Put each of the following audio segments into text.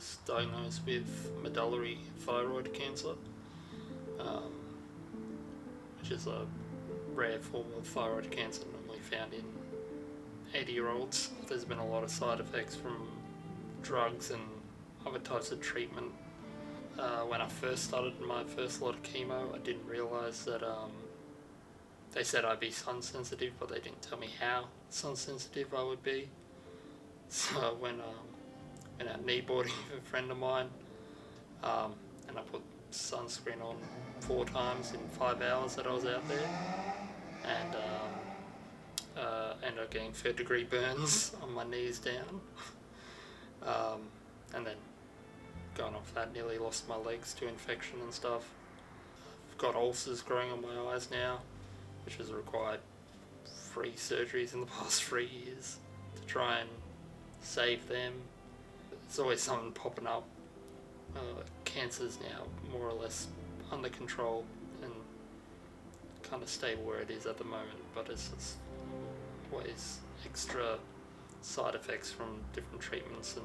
was diagnosed with medullary thyroid cancer, which is a rare form of thyroid cancer normally found in 80-year-olds. There's been a lot of side effects from drugs and other types of treatment. When I first started my first lot of chemo, I didn't realise that they said I'd be sun sensitive, but they didn't tell me how sun sensitive I would be. So I went out kneeboarding with a friend of mine, and I put sunscreen on 4 times in 5 hours that I was out there, and ended up getting 3rd-degree burns on my knees down, and then going off that, nearly lost my legs to infection and stuff. I've got ulcers growing on my eyes now, which has required 3 surgeries in the past 3 years to try and save them. There's always something popping up. Cancer's now more or less under control and kind of stable where it is at the moment, but it's just always extra side effects from different treatments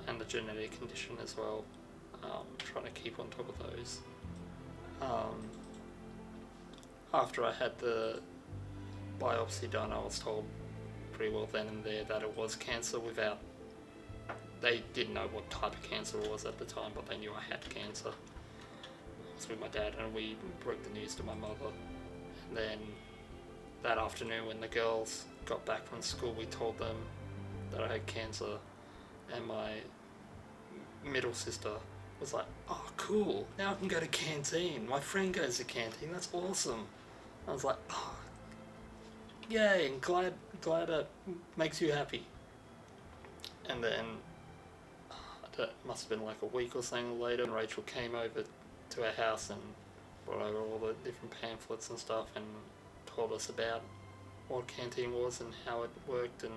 and the genetic condition as well. Trying to keep on top of those. After I had the biopsy done, I was told pretty well then and there that it was cancer they didn't know what type of cancer it was at the time, but they knew I had cancer. I was with my dad and we broke the news to my mother. And then that afternoon when the girls got back from school, we told them that I had cancer, and my middle sister was like, "Oh cool, now I can go to canteen. My friend goes to canteen, that's awesome." I was like, "Oh, yay, and glad it makes you happy." And then that must have been like a week or something later, and Rachel came over to our house and brought over all the different pamphlets and stuff and told us about what canteen was and how it worked, and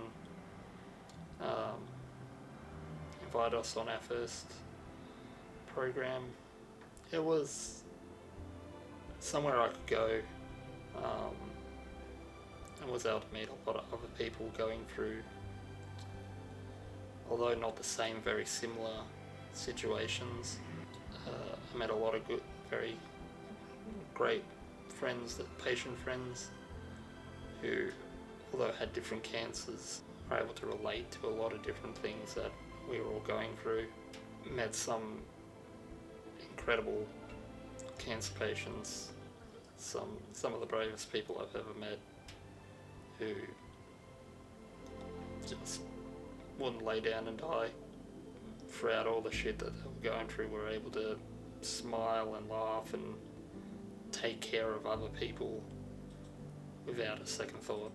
invited us on our first program. It was somewhere I could go, and was able to meet a lot of other people going through, although not the same, very similar situations. I met a lot of good, very great friends, patient friends, who, although had different cancers, were able to relate to a lot of different things that we were all going through. Met some incredible cancer patients, some of the bravest people I've ever met, who just wouldn't lay down and die. Throughout all the shit that they were going through, were able to smile and laugh and take care of other people without a second thought.